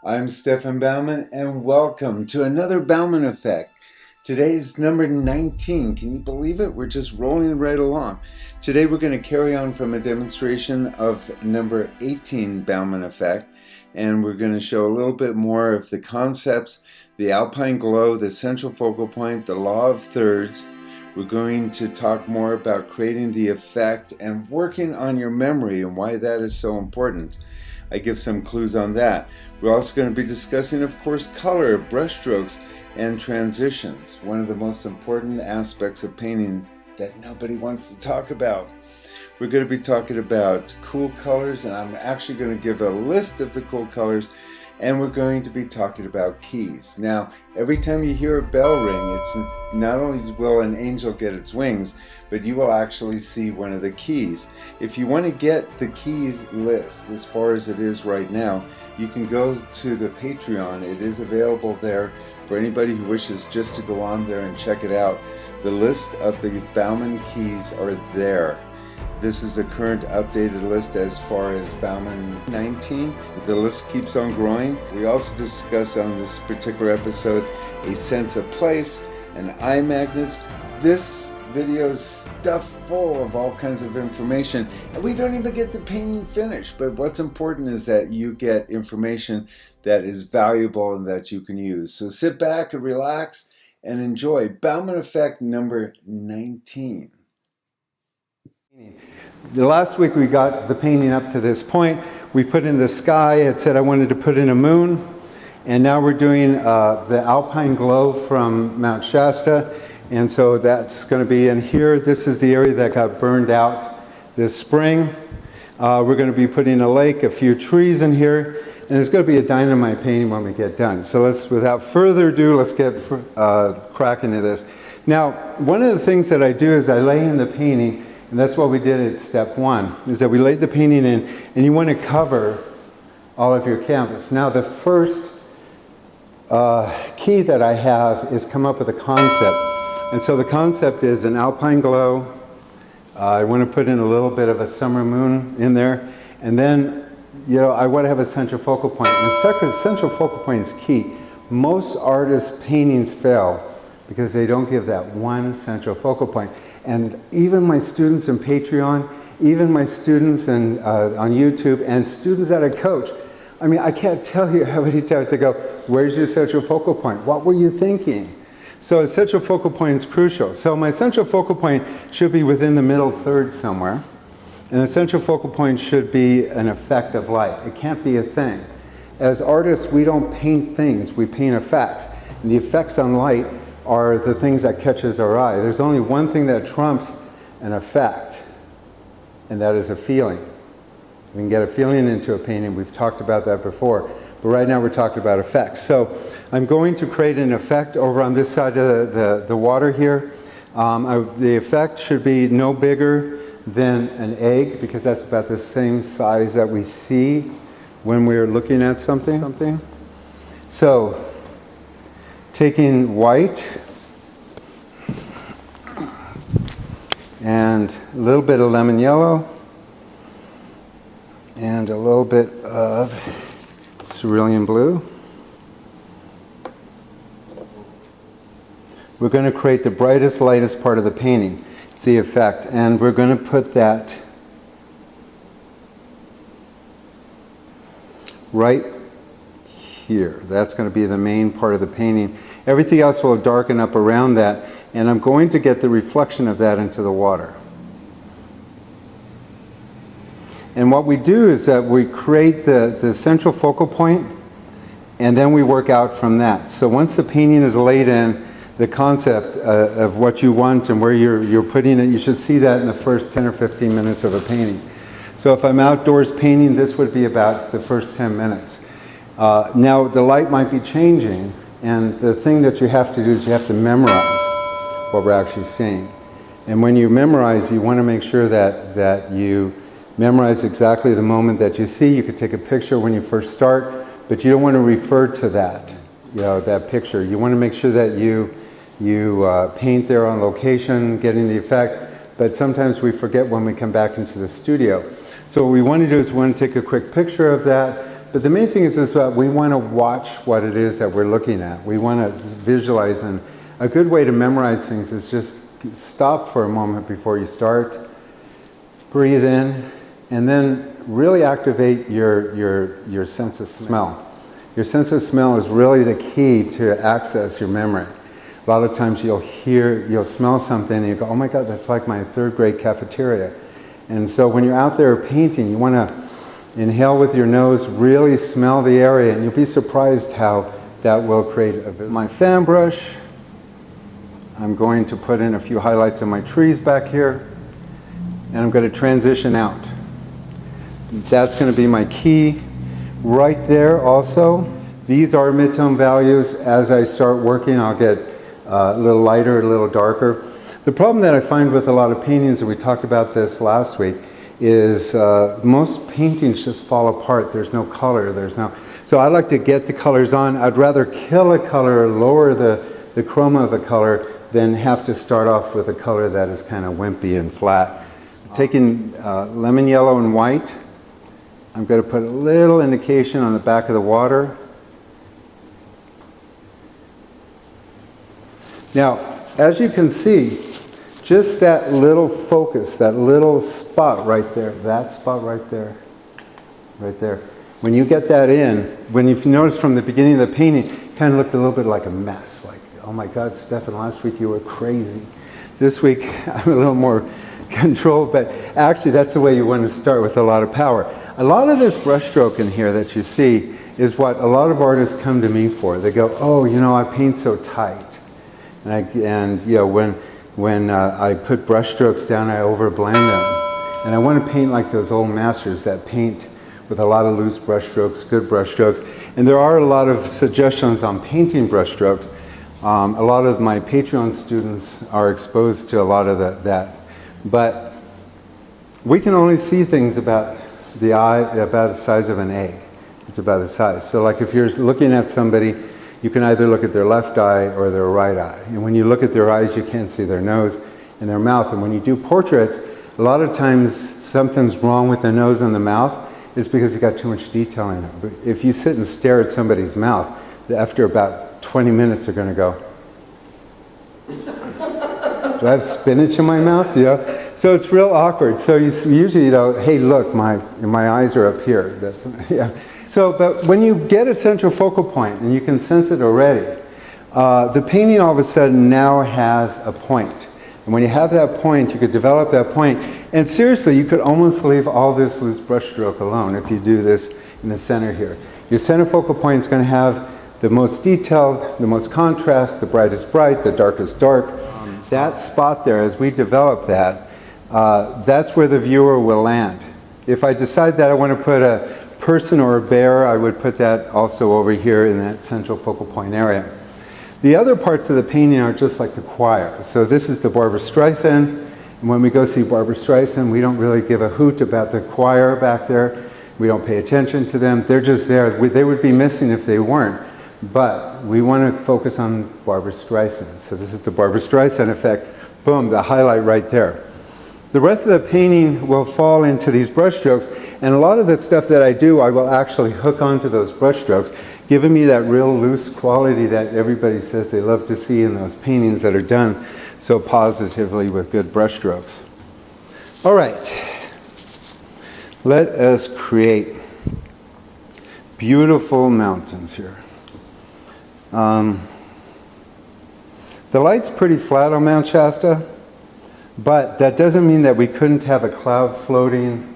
I'm Stefan Baumann, and welcome to another Baumann Effect. Today's number 19. Can you believe it? We're just rolling right along. Today we're going to carry on from a demonstration of number 18 Baumann Effect, and we're going to show a little bit more of the concepts, the Alpine Glow, the central focal point, the law of thirds. We're going to talk more about creating the effect and working on your memory and why that is so important. I give some clues on that. We're also going to be discussing, of course, color, brushstrokes, and transitions, one of the most important aspects of painting that nobody wants to talk about. We're going to be talking about cool colors, and I'm actually going to give a list of the cool colors, and we're going to be talking about keys. Now, every time you hear a bell ring, it's not only will an angel get its wings, but you will actually see one of the keys. If you want to get the keys list as far as it is right now, you can go to the Patreon. It is available there for anybody who wishes just to go on there and check it out. The list of the Bauman keys are there. This is the current updated list as far as Bauman 19. The list keeps on growing. We also discuss on this particular episode a sense of place and eye magnets. This video is stuffed full of all kinds of information, and we don't even get the painting finished. But what's important is that you get information that is valuable and that you can use. So sit back and relax and enjoy Bauman Effect number 19. The last week we got the painting up to this point. We put in the sky. It said I wanted to put in a moon. And now we're doing the Alpine Glow from Mount Shasta. And so that's going to be in here. This is the area that got burned out this spring. We're going to be putting a lake, a few trees in here. And it's going to be a dynamite painting when we get done. So let's, without further ado, let's get cracking into this. Now, one of the things that I do is I lay in the painting. And that's what we did at step one, is that we laid the painting in, and you want to cover all of your canvas. Now the first key that I have is come up with a concept. And so the concept is an Alpine Glow. I want to put in a little bit of a summer moon in there. And then, you know, I want to have a central focal point. And the central focal point is key. Most artists' paintings fail because they don't give that one central focal point. And even my students in Patreon, even my students on YouTube, and students that I coach, I mean, I can't tell you how many times I go, where's your central focal point? What were you thinking? So a central focal point is crucial. So my central focal point should be within the middle third somewhere. And the central focal point should be an effect of light. It can't be a thing. As artists, we don't paint things, we paint effects. And the effects on light are the things that catches our eye. There's only one thing that trumps an effect, and that is a feeling. We can get a feeling into a painting. We've talked about that before, but right now we're talking about effects. So I'm going to create an effect over on this side of the water here. The effect should be no bigger than an egg, because that's about the same size that we see when we're looking at something. So taking white and a little bit of lemon yellow and a little bit of cerulean blue. We're going to create the brightest, lightest part of the painting. It's the effect. And we're going to put that right here. That's going to be the main part of the painting. Everything else will darken up around that, and I'm going to get the reflection of that into the water. And what we do is that we create the central focal point, and then we work out from that. So once the painting is laid in, the concept of what you want and where you're putting it, you should see that in the first 10 or 15 minutes of a painting. So if I'm outdoors painting, this would be about the first 10 minutes. Now the light might be changing, and the thing that you have to do is you have to memorize what we're actually seeing. And when you memorize, you want to make sure that you memorize exactly the moment that you see. You could take a picture when you first start, but you don't want to refer to that, that picture. You want to make sure that you paint there on location, getting the effect, but sometimes we forget when we come back into the studio. So what we want to do is we want to take a quick picture of that, But the main thing is this, we want to watch what it is that we're looking at. We want to visualize, and a good way to memorize things is just stop for a moment before you start, breathe in, and then really activate your sense of smell. Your sense of smell is really the key to access your memory. A lot of times you'll smell something and you go, oh my God, that's like my third grade cafeteria. And so when you're out there painting, you want to inhale with your nose, really smell the area, and you'll be surprised how that will create my fan brush. I'm going to put in a few highlights of my trees back here, and I'm going to transition out. That's going to be my key right there also. These are mid-tone values. As I start working, I'll get a little lighter, a little darker. The problem that I find with a lot of paintings, and we talked about this last week, is most paintings just fall apart. There's no color. So I like to get the colors on. I'd rather kill a color, lower the chroma of a color, than have to start off with a color that is kind of wimpy and flat. Taking lemon yellow and white, I'm going to put a little indication on the back of the water. Now, as you can see, just that little focus, that little spot right there, that spot right there, right there. When you get that in, when you've noticed from the beginning of the painting, it kind of looked a little bit like a mess. Like, oh my God, Stefan, last week you were crazy. This week I'm a little more controlled, but actually that's the way you want to start, with a lot of power. A lot of this brushstroke in here that you see is what a lot of artists come to me for. They go, oh, you know, I paint so tight. And you know, when I put brushstrokes down, I overblend them. And I want to paint like those old masters that paint with a lot of loose brushstrokes, good brushstrokes. And there are a lot of suggestions on painting brushstrokes. A lot of my Patreon students are exposed to a lot of that. But we can only see things about the eye, about the size of an egg. It's about the size. So like if you're looking at somebody, you can either look at their left eye or their right eye. And when you look at their eyes, you can't see their nose and their mouth. And when you do portraits, a lot of times something's wrong with the nose and the mouth. It's because you got too much detail in it. But if you sit and stare at somebody's mouth, after about 20 minutes, they're going to go, do I have spinach in my mouth? You know? So it's real awkward. So you usually, you know, hey, look, my eyes are up here. That's, yeah. So, but when you get a central focal point, and you can sense it already, the painting all of a sudden now has a point. And when you have that point, you could develop that point. And seriously, you could almost leave all this loose brushstroke alone if you do this in the center here. Your center focal point is going to have the most detailed, the most contrast, the brightest bright, the darkest dark. That spot there, as we develop that, that's where the viewer will land. If I decide that I want to put a person or a bear, I would put that also over here in that central focal point area. The other parts of the painting are just like the choir. So this is the Barbra Streisand, and when we go see Barbra Streisand, we don't really give a hoot about the choir back there. We don't pay attention to them. They're just there. They would be missing if they weren't. But we want to focus on Barbra Streisand. So this is the Barbra Streisand effect. Boom, the highlight right there. The rest of the painting will fall into these brushstrokes, and a lot of the stuff that I do, I will actually hook onto those brushstrokes, giving me that real loose quality that everybody says they love to see in those paintings that are done so positively with good brushstrokes. All right, let us create beautiful mountains here. The light's pretty flat on Mount Shasta. But that doesn't mean that we couldn't have a cloud floating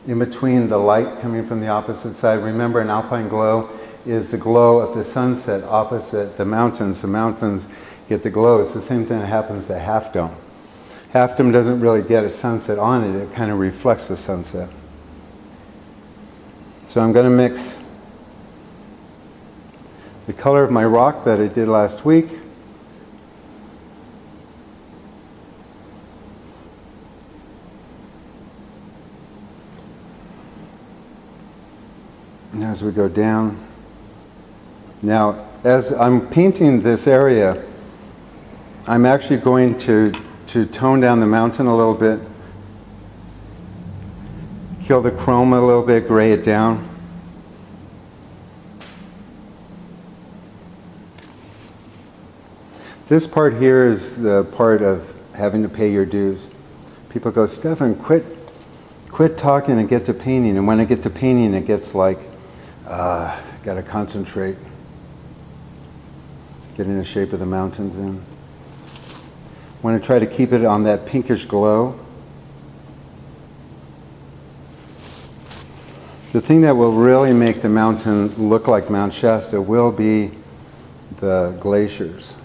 in between the light coming from the opposite side. Remember, an Alpine Glow is the glow of the sunset opposite the mountains. The mountains get the glow. It's the same thing that happens to Half Dome. Half Dome doesn't really get a sunset on it. It kind of reflects the sunset. So I'm going to mix the color of my rock that I did last week. As we go down. Now, as I'm painting this area, I'm actually going to tone down the mountain a little bit, kill the chroma a little bit, gray it down. This part here is the part of having to pay your dues. People go, Stefan, quit talking and get to painting. And when I get to painting, it gets like, gotta concentrate. Getting the shape of the mountains in. Want to try to keep it on that pinkish glow. The thing that will really make the mountain look like Mount Shasta will be the glaciers.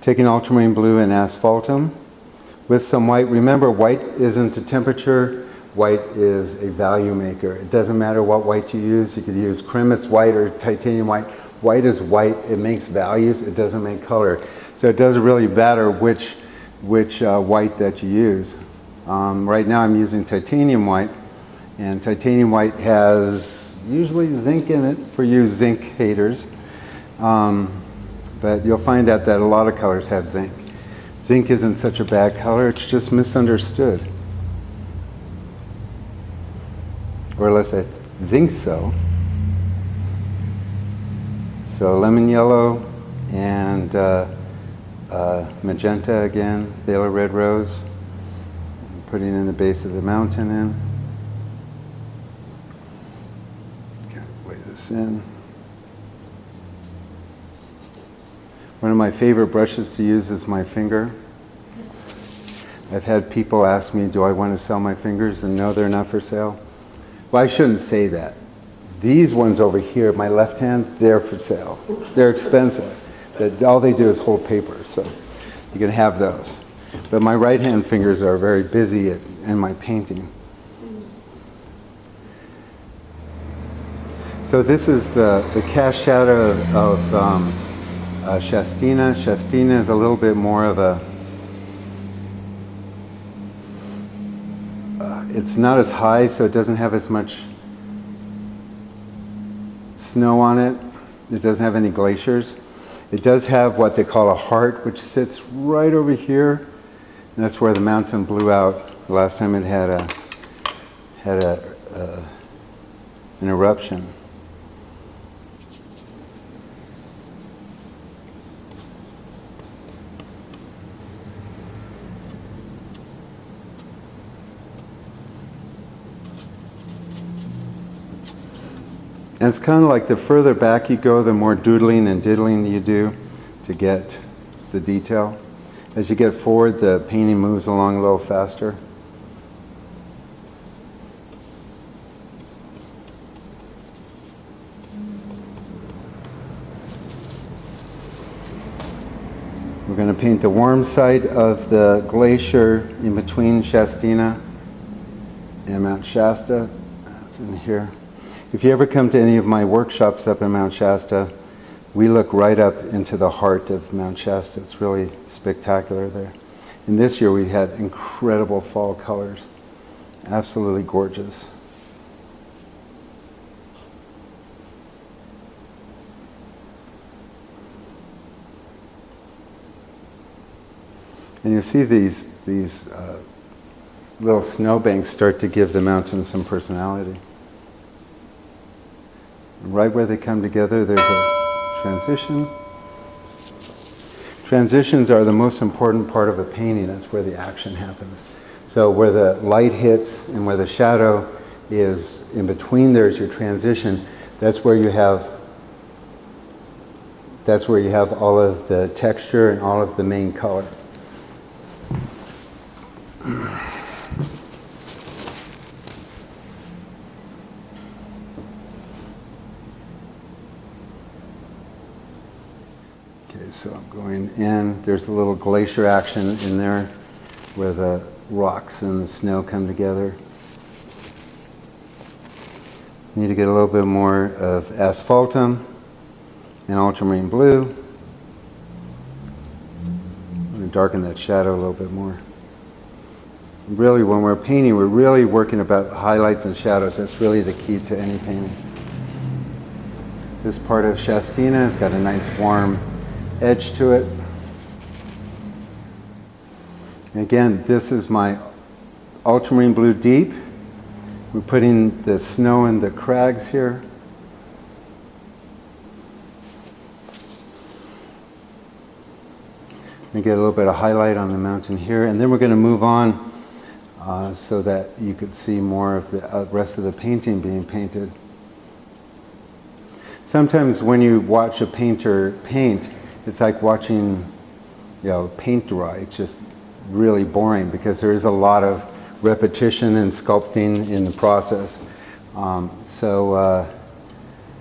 Taking ultramarine blue and asphaltum with some white. Remember, white isn't a temperature. White is a value maker. It doesn't matter what white you use. You could use Kremitz white or titanium white. White is white. It makes values. It doesn't make color. So it doesn't really matter which white that you use. Right now I'm using titanium white, and titanium white has usually zinc in it for you zinc haters. But you'll find out that a lot of colors have zinc. Zinc isn't such a bad color, it's just misunderstood. Or at least I think so. So lemon yellow and magenta again, phthalo red rose. Putting in the base of the mountain in. Kind of weigh this in. One of my favorite brushes to use is my finger. I've had people ask me, do I want to sell my fingers? And no, they're not for sale. Well, I shouldn't say that. These ones over here, my left hand, they're for sale. They're expensive. But all they do is hold paper, so you can have those. But my right hand fingers are very busy in my painting. So this is the cast shadow of Shastina. Shastina is a little bit more of a, it's not as high, so it doesn't have as much snow on it. It doesn't have any glaciers. It does have what they call a heart, which sits right over here. And that's where the mountain blew out the last time it had an eruption. And it's kind of like the further back you go, the more doodling and diddling you do to get the detail. As you get forward, the painting moves along a little faster. We're going to paint the warm side of the glacier in between Shastina and Mount Shasta. That's in here. If you ever come to any of my workshops up in Mount Shasta, we look right up into the heart of Mount Shasta. It's really spectacular there. And this year we had incredible fall colors. Absolutely gorgeous. And you see these little snowbanks start to give the mountain some personality. Right where they come together, there's a transition. Transitions are the most important part of a painting. That's where the action happens. So where the light hits and where the shadow is in between, there's your transition. That's where you have all of the texture and all of the main color. So I'm going in, there's a little glacier action in there where the rocks and the snow come together. Need to get a little bit more of asphaltum and ultramarine blue. I'm going to darken that shadow a little bit more. Really, when we're painting, we're really working about highlights and shadows. That's really the key to any painting. This part of Shastina has got a nice warm edge to it. Again, this is my ultramarine blue deep. We're putting the snow in the crags here. and get a little bit of highlight on the mountain here, and then we're going to move on so that you could see more of the rest of the painting being painted. Sometimes when you watch a painter paint, it's like watching, paint dry. It's just really boring because there is a lot of repetition and sculpting in the process.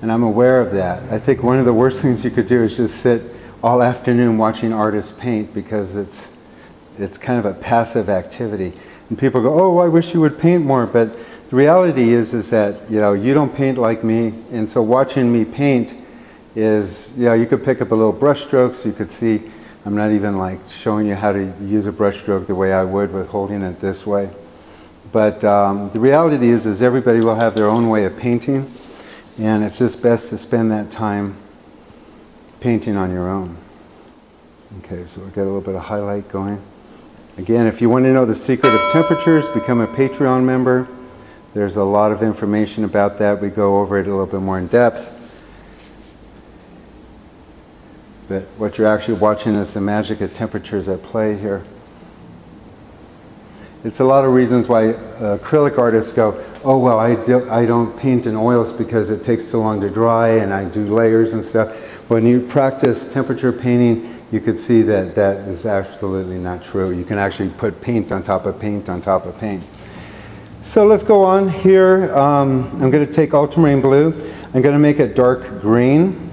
And I'm aware of that. I think one of the worst things you could do is just sit all afternoon watching artists paint, because it's kind of a passive activity. And people go, oh, I wish you would paint more. But the reality is that, you don't paint like me. And so watching me paint is, you could pick up a little brush strokes. You could see, I'm not even like showing you how to use a brush stroke the way I would with holding it this way. But the reality is everybody will have their own way of painting. And it's just best to spend that time painting on your own. Okay, so we've got a little bit of highlight going. Again, if you want to know the secret of temperatures, become a Patreon member. There's a lot of information about that. We go over it a little bit more in depth. But what you're actually watching is the magic of temperatures at play here. It's a lot of reasons why acrylic artists go, oh, well, I don't paint in oils because it takes so long to dry, and I do layers and stuff. When you practice temperature painting, you could see that that is absolutely not true. You can actually put paint on top of paint on top of paint. So let's go on here. I'm going to take ultramarine blue. I'm going to make it dark green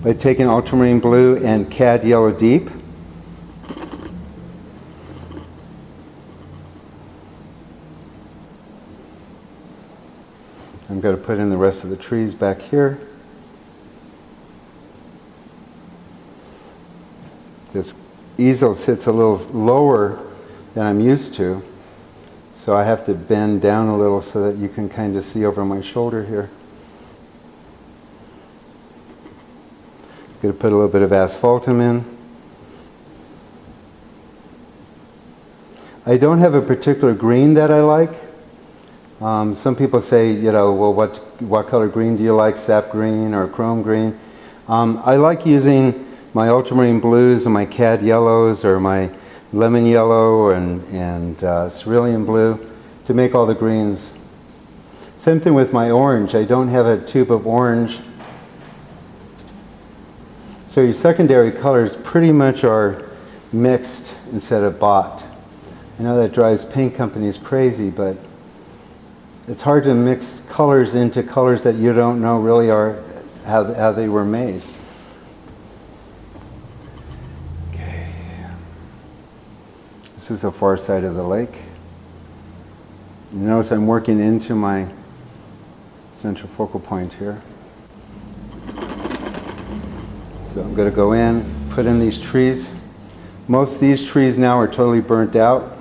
by taking ultramarine blue and cad yellow deep. I'm going to put in the rest of the trees back here. This easel sits a little lower than I'm used to, so I have to bend down a little so that you can kind of see over my shoulder here. I'm going to put a little bit of asphaltum in. I don't have a particular green that I like. Some people say, well, what color green do you like, sap green or chrome green? I like using my ultramarine blues and my cad yellows or my lemon yellow and cerulean blue to make all the greens. Same thing with my orange. I don't have a tube of orange. So your secondary colors pretty much are mixed instead of bought. I know that drives paint companies crazy, but it's hard to mix colors into colors that you don't know really are how they were made. Okay. This is the far side of the lake. You notice I'm working into my central focal point here. So I'm going to go in, put in these trees. Most of these trees now are totally burnt out,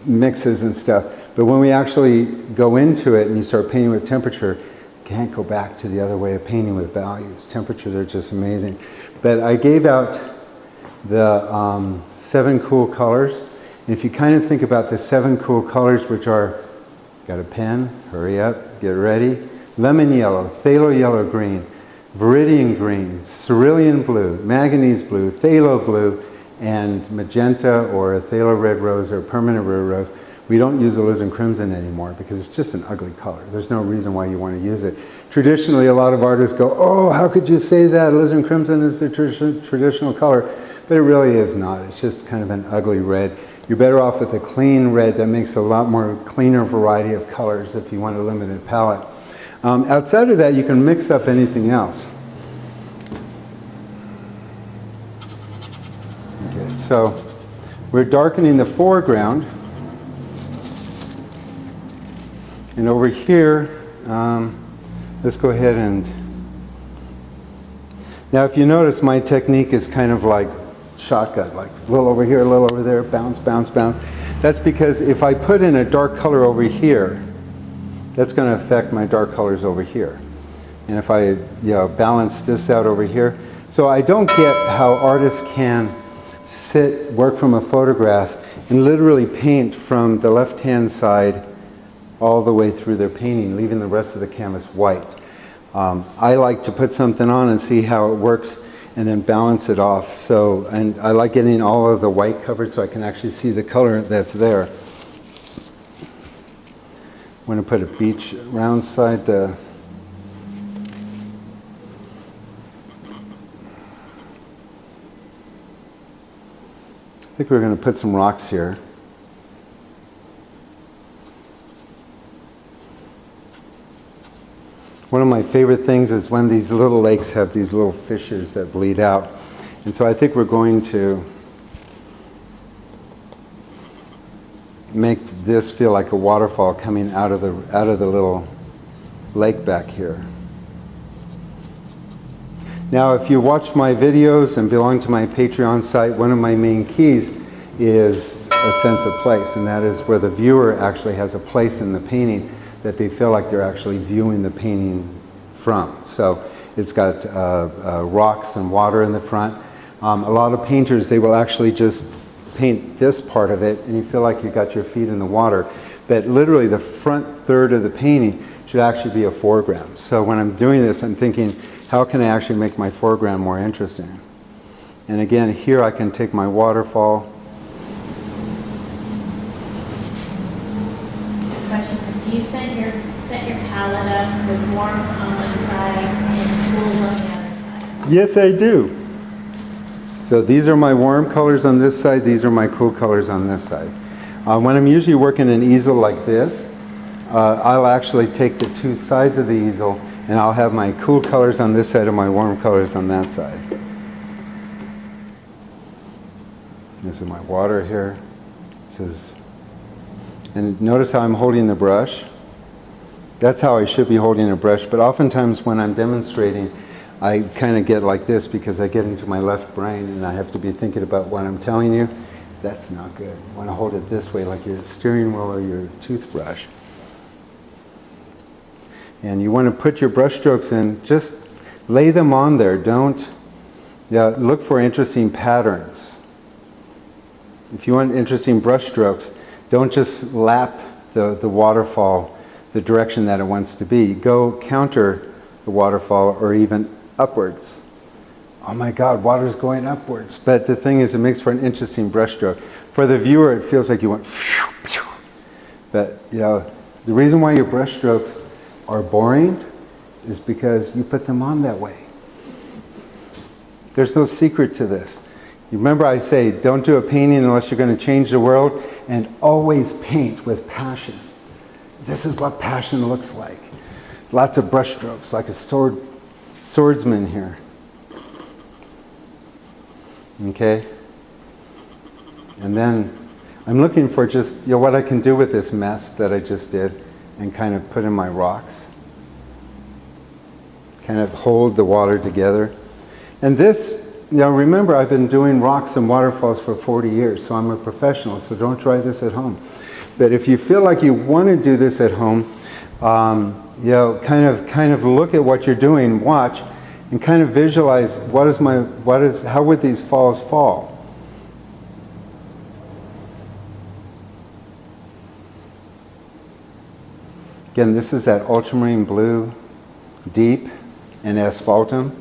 mixes and stuff. But when we actually go into it and you start painting with temperature, you can't go back to the other way of painting with values. Temperatures are just amazing. But I gave out the 7 cool colors. And if you kind of think about the 7 cool colors, which are, got a pen, hurry up, get ready. Lemon yellow, phthalo yellow green, viridian green, cerulean blue, manganese blue, phthalo blue, and magenta or a phthalo red rose or permanent red rose. We don't use alizarin crimson anymore because it's just an ugly color. There's no reason why you want to use it. Traditionally, a lot of artists go, oh, how could you say that? Alizarin crimson is the traditional color. But it really is not. It's just kind of an ugly red. You're better off with a clean red that makes a lot more cleaner variety of colors if you want a limited palette. Outside of that, you can mix up anything else. Okay, so we're darkening the foreground. And over here, let's go ahead and... Now if you notice, my technique is kind of like shotgun, like a little over here, a little over there, bounce, bounce, bounce. That's because if I put in a dark color over here, that's going to affect my dark colors over here. And if I balance this out over here, so I don't get how artists can work from a photograph and literally paint from the left-hand side all the way through their painting, leaving the rest of the canvas white. I like to put something on and see how it works and then balance it off. So, and I like getting all of the white covered so I can actually see the color that's there. I'm going to put a beach round side. I think we're going to put some rocks here. One of my favorite things is when these little lakes have these little fissures that bleed out. And so I think we're going to make this feel like a waterfall coming out of the little lake back here. Now, if you watch my videos and belong to my Patreon site, one of my main keys is a sense of place, and that is where the viewer actually has a place in the painting that they feel like they're actually viewing the painting from. So it's got rocks and water in the front. A lot of painters, they will actually just paint this part of it and you feel like you got your feet in the water. But literally the front third of the painting should actually be a foreground. So when I'm doing this, I'm thinking, how can I actually make my foreground more interesting? And again, here I can take my waterfall. Question is, do you set your palette up with warms on one side and cools on the other side? Yes, I do. So these are my warm colors on this side, these are my cool colors on this side. When I'm usually working an easel like this, I'll actually take the two sides of the easel and I'll have my cool colors on this side and my warm colors on that side. This is my water here. This is, and notice how I'm holding the brush. That's how I should be holding a brush, but oftentimes when I'm demonstrating, I kind of get like this because I get into my left brain and I have to be thinking about what I'm telling you. That's not good. You want to hold it this way like your steering wheel or your toothbrush. And you want to put your brush strokes in, just lay them on there. Don't, look for interesting patterns. If you want interesting brush strokes, don't just lap the waterfall the direction that it wants to be. Go counter the waterfall or even upwards. Oh my God, water's going upwards. But the thing is, it makes for an interesting brush stroke. For the viewer, it feels like you went phew, phew. But you know, the reason why your brush strokes are boring is because you put them on that way. There's no secret to this. You remember I say, don't do a painting unless you're going to change the world, and always paint with passion. This is what passion looks like. Lots of brush strokes, like a swordsman here. Okay? And then I'm looking for just what I can do with this mess that I just did and kind of put in my rocks. Kind of hold the water together. And this, remember I've been doing rocks and waterfalls for 40 years, so I'm a professional, so don't try this at home. But if you feel like you want to do this at home, kind of look at what you're doing, watch, and kind of visualize how would these falls fall? Again, this is that ultramarine blue, deep, and asphaltum,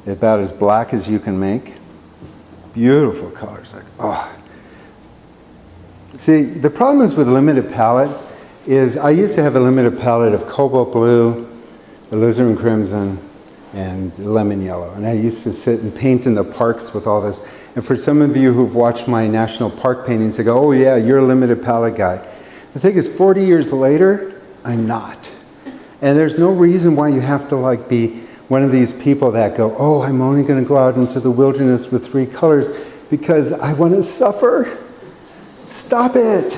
about as black as you can make. Beautiful colors, like, oh. See, the problem is with limited palette is I used to have a limited palette of cobalt blue, alizarin crimson, and lemon yellow. And I used to sit and paint in the parks with all this. And for some of you who've watched my national park paintings, they go, oh yeah, you're a limited palette guy. The thing is, 40 years later, I'm not. And there's no reason why you have to be one of these people that go, oh, I'm only going to go out into the wilderness with 3 colors because I want to suffer. Stop it.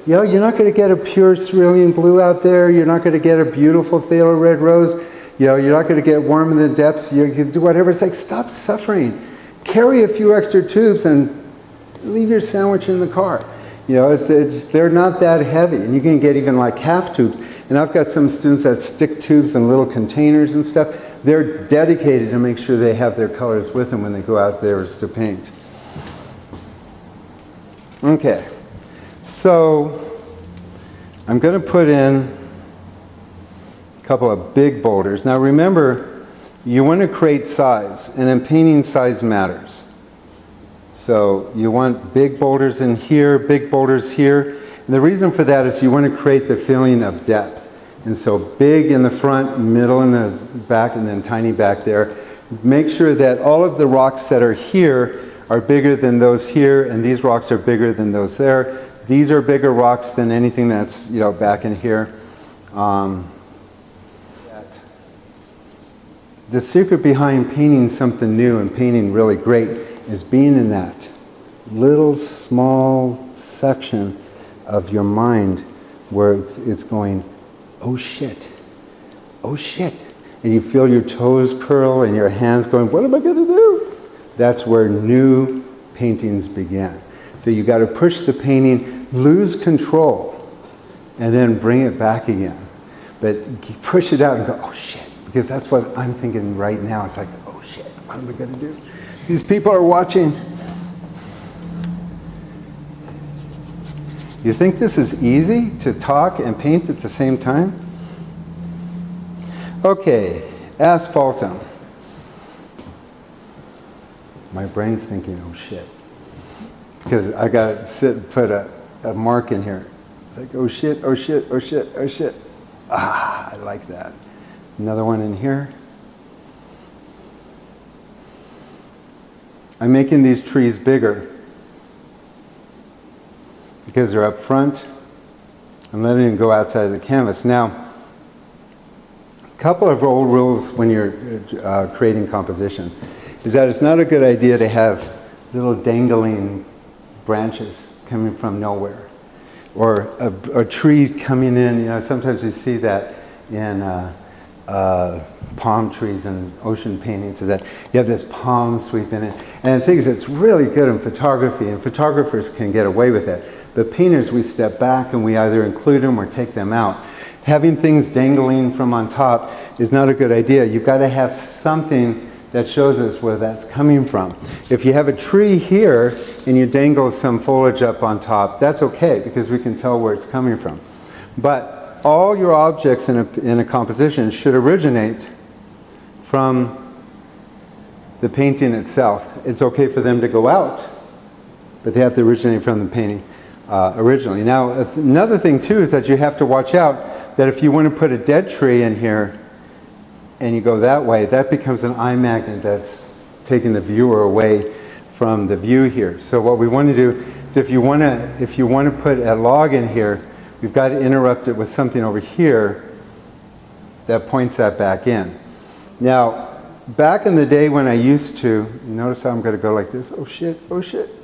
You're not going to get a pure cerulean blue out there. You're not going to get a beautiful phthalo red rose. You're not going to get warm in the depths. You can do whatever. It's like, stop suffering. Carry a few extra tubes and leave your sandwich in the car. They're not that heavy. And you can get even like half tubes. And I've got some students that stick tubes in little containers and stuff. They're dedicated to make sure they have their colors with them when they go out there to paint. Okay, so I'm going to put in a couple of big boulders. Now remember, you want to create size, and in painting size matters. So you want big boulders in here, big boulders here. And the reason for that is you want to create the feeling of depth. And so big in the front, middle in the back, and then tiny back there. Make sure that all of the rocks that are here are bigger than those here, and these rocks are bigger than those there. These are bigger rocks than anything that's, you know, back in here. The secret behind painting something new and painting really great is being in that little small section of your mind where it's going, oh shit, oh shit. And you feel your toes curl and your hands going, what am I going to do? That's where new paintings begin. So you got to push the painting, lose control, and then bring it back again. But push it out and go, oh shit. Because that's what I'm thinking right now. It's like, oh shit, what am I going to do? These people are watching. You think this is easy to talk and paint at the same time? Okay, asphaltum. My brain's thinking, oh shit. Because I got to sit and put a mark in here. It's like, oh shit, oh shit, oh shit, oh shit. Ah, I like that. Another one in here. I'm making these trees bigger because they're up front. I'm letting them go outside of the canvas. Now, a couple of old rules when you're creating composition is that it's not a good idea to have little dangling branches coming from nowhere, or a tree coming in. You know, sometimes you see that in palm trees and ocean paintings, is that you have this palm sweeping in. And the thing is, it's really good in photography, and photographers can get away with it. But painters, we step back and we either include them or take them out. Having things dangling from on top is not a good idea. You've got to have something that shows us where that's coming from. If you have a tree here and you dangle some foliage up on top, that's okay, because we can tell where it's coming from. But all your objects in a composition should originate from the painting itself. It's okay for them to go out, but they have to originate from the painting originally. Now, another thing too is that you have to watch out that if you want to put a dead tree in here and you go that way, that becomes an eye magnet that's taking the viewer away from the view here. So what we want to do is if you want to put a log in here, we've got to interrupt it with something over here that points that back in. Now, back in the day when I used to, you notice how I'm going to go like this, oh shit, oh shit.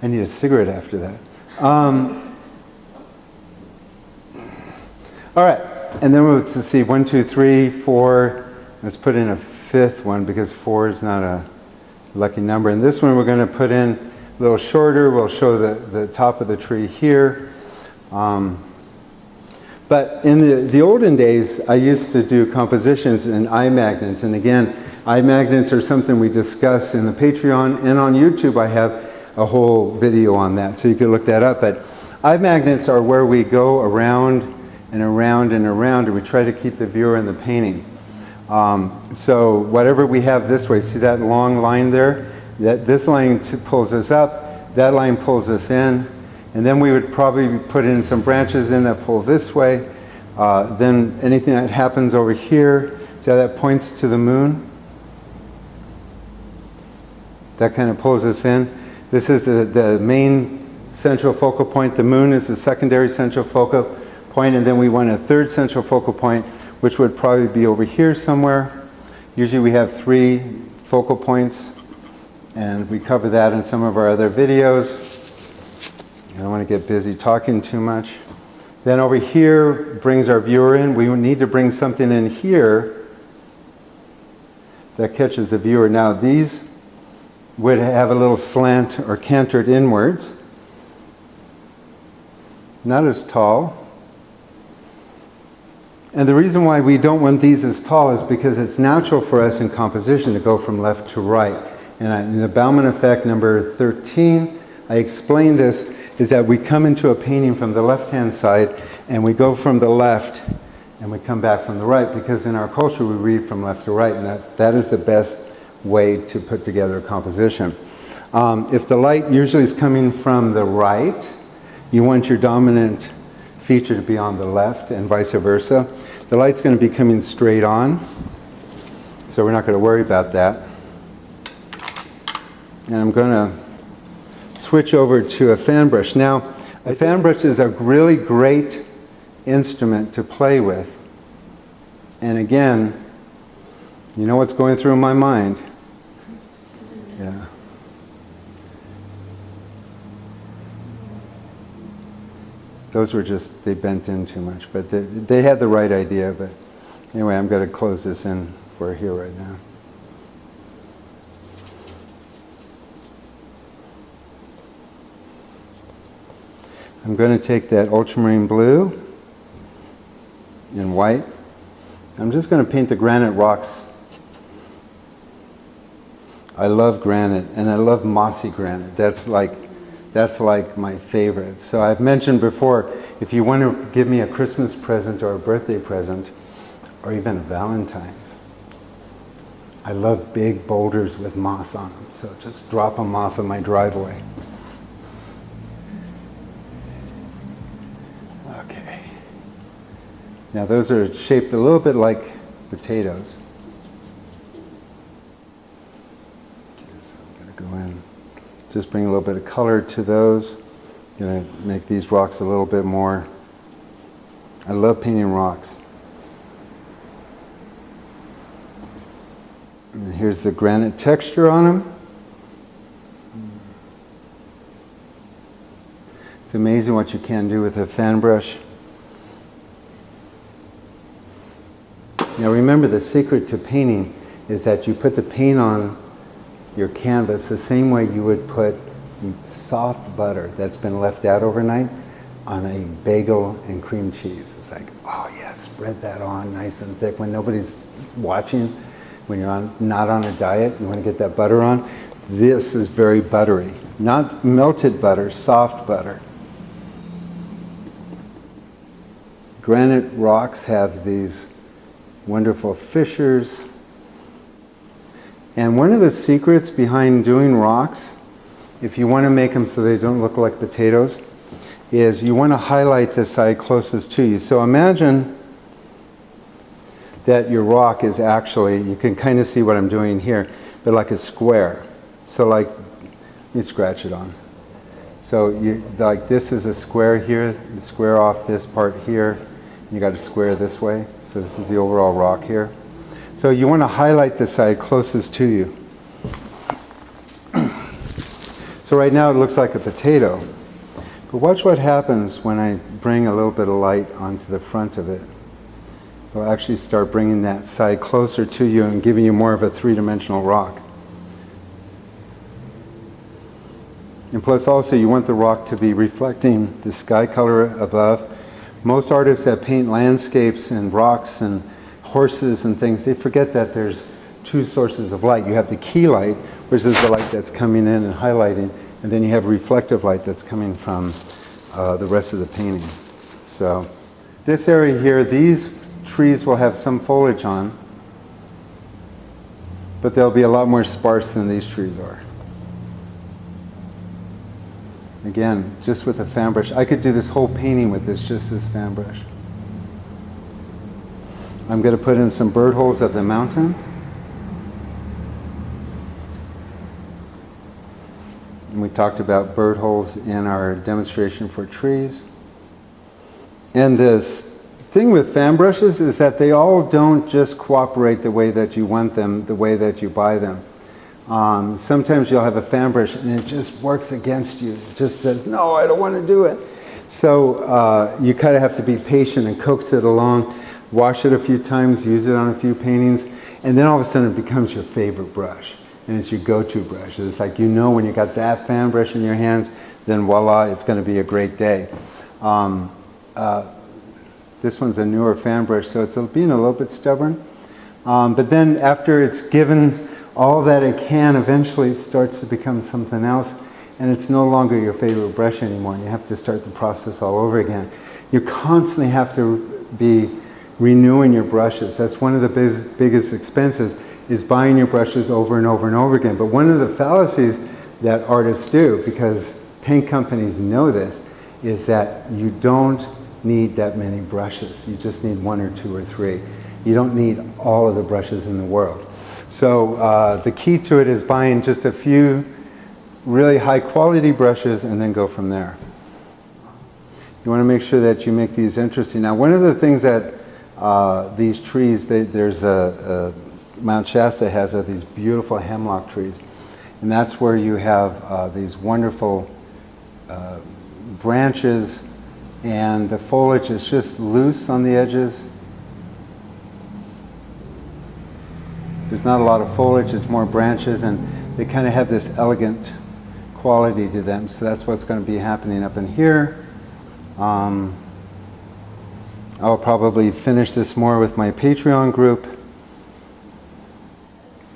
I need a cigarette after that. All right, and then let's see, 1, 2, 3, 4. Let's put in a fifth one because 4 is not a lucky number. And this one we're going to put in a little shorter. We'll show the top of the tree here. But in the olden days, I used to do compositions in eye magnets. And again, eye magnets are something we discuss in the Patreon. And on YouTube, I have a whole video on that, so you can look that up. But eye magnets are where we go around and around and around, and we try to keep the viewer in the painting. So whatever we have this way, see that long line there? This line pulls us up, that line pulls us in, and then we would probably put in some branches in that pull this way. Then anything that happens over here, see how that points to the moon? That kind of pulls us in. This is the main central focal point. The moon is the secondary central focal point, and then we want a third central focal point, which would probably be over here somewhere. Usually we have 3 focal points, and we cover that in some of our other videos. I don't want to get busy talking too much. Then over here brings our viewer in. We need to bring something in here that catches the viewer. Now these would have a little slant or cantered inwards. Not as tall. And the reason why we don't want these as tall is because it's natural for us in composition to go from left to right. And in the Baumann Effect number 13, I explained this, is that we come into a painting from the left-hand side and we go from the left and we come back from the right, because in our culture we read from left to right, and that is the best way to put together a composition. If the light usually is coming from the right, you want your dominant feature to be on the left and vice versa. The light's going to be coming straight on, so we're not going to worry about that. And I'm going to switch over to a fan brush. Now, a fan brush is a really great instrument to play with. And again, you know what's going through my mind? Yeah. Those were just, they bent in too much, but they had the right idea. But anyway, I'm going to close this in for here right now. I'm going to take that ultramarine blue and white. I'm just going to paint the granite rocks. I love granite, and I love mossy granite. That's like my favorite. So I've mentioned before, if you want to give me a Christmas present or a birthday present, or even a Valentine's, I love big boulders with moss on them. So just drop them off in my driveway. Okay. Now those are shaped a little bit like potatoes. Okay, so I'm going to go in. Just bring a little bit of color to those. Gonna make these rocks a little bit more. I love painting rocks. And here's the granite texture on them. It's amazing what you can do with a fan brush. Now remember, the secret to painting is that you put the paint on your canvas the same way you would put soft butter that's been left out overnight on a bagel and cream cheese. It's like, oh yeah, spread that on nice and thick when nobody's watching, when you're not on a diet, you want to get that butter on. This is very buttery, not melted butter, soft butter. Granite rocks have these wonderful fissures. And one of the secrets behind doing rocks, if you want to make them so they don't look like potatoes, is you want to highlight the side closest to you. So imagine that your rock is actually, you can kind of see what I'm doing here, but like a square. So like, let me scratch it on. So like this is a square here, you square off this part here, you got a square this way. So this is the overall rock here. So you want to highlight the side closest to you. So right now it looks like a potato. But watch what happens when I bring a little bit of light onto the front of it. It'll actually start bringing that side closer to you and giving you more of a three-dimensional rock. And plus also you want the rock to be reflecting the sky color above. Most artists that paint landscapes and rocks and horses and things, they forget that there's two sources of light. You have the key light, which is the light that's coming in and highlighting, and then you have reflective light that's coming from the rest of the painting. So this area here, these trees will have some foliage on, but they'll be a lot more sparse than these trees are. Again, just with a fan brush. I could do this whole painting with just this fan brush. I'm going to put in some bird holes of the mountain. And we talked about bird holes in our demonstration for trees. And this thing with fan brushes is that they all don't just cooperate the way that you want them, the way that you buy them. Sometimes you'll have a fan brush and it just works against you. It just says, no, I don't want to do it. So you kind of have to be patient and coax it along. Wash it a few times, use it on a few paintings, and then all of a sudden it becomes your favorite brush. And it's your go-to brush. It's like, you know, when you got that fan brush in your hands, then voila, it's going to be a great day. This one's a newer fan brush, so it's being a little bit stubborn. But then after it's given all that it can, eventually it starts to become something else. and it's no longer your favorite brush anymore, and you have to start the process all over again. You constantly have to be renewing your brushes. That's one of the biggest expenses, is buying your brushes over and over and over again. But one of the fallacies that artists do, because paint companies know this, is that you don't need that many brushes. You just need 1 or 2 or 3. You don't need all of the brushes in the world. So the key to it is buying just a few really high quality brushes and then go from there. You want to make sure that you make these interesting. Now, one of the things that these trees, there's Mount Shasta has these beautiful hemlock trees, and that's where you have these wonderful branches, and the foliage is just loose on the edges. There's not a lot of foliage, it's more branches, and they kind of have this elegant quality to them. So that's what's going to be happening up in here. I'll probably finish this more with my Patreon group.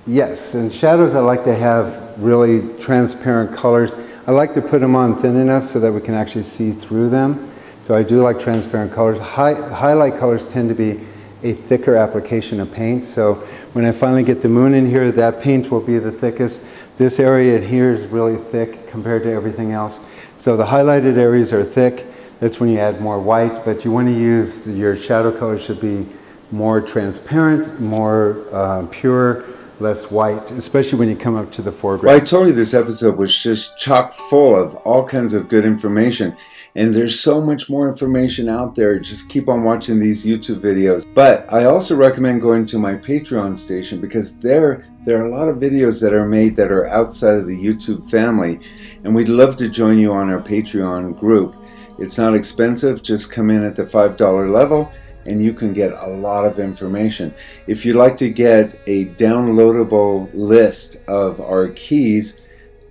Yes, and shadows I like to have really transparent colors. I like to put them on thin enough so that we can actually see through them. So I do like transparent colors. Highlight colors tend to be a thicker application of paint. So when I finally get the moon in here, that paint will be the thickest. This area in here is really thick compared to everything else. So the highlighted areas are thick. That's when you add more white, but you want to use, your shadow color should be more transparent, more pure, less white, especially when you come up to the foreground. Well, I told you this episode was just chock full of all kinds of good information. And there's so much more information out there. Just keep on watching these YouTube videos. But I also recommend going to my Patreon station, because there are a lot of videos that are made that are outside of the YouTube family. And we'd love to join you on our Patreon group. It's not expensive. Just come in at the $5 level and you can get a lot of information. If you'd like to get a downloadable list of our keys,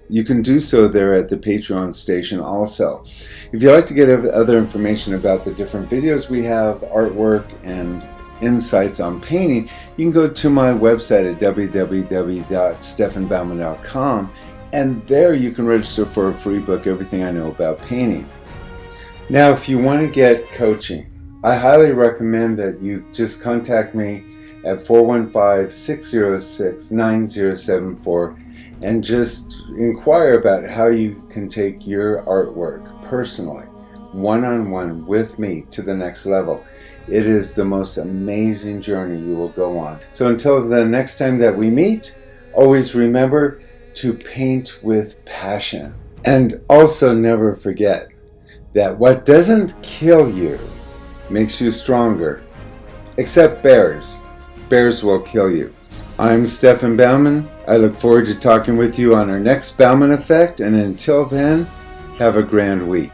you can do so there at the Patreon station also. If you'd like to get other information about the different videos we have, artwork, and insights on painting, you can go to my website at www.stefanbaumann.com, and there you can register for a free book, Everything I Know About Painting. Now, if you want to get coaching, I highly recommend that you just contact me at 415-606-9074 and just inquire about how you can take your artwork personally, one-on-one with me, to the next level. It is the most amazing journey you will go on. So until the next time that we meet, always remember to paint with passion. And also never forget that what doesn't kill you makes you stronger. Except bears. Bears will kill you. I'm Stefan Baumann. I look forward to talking with you on our next Baumann Effect, and until then, have a grand week.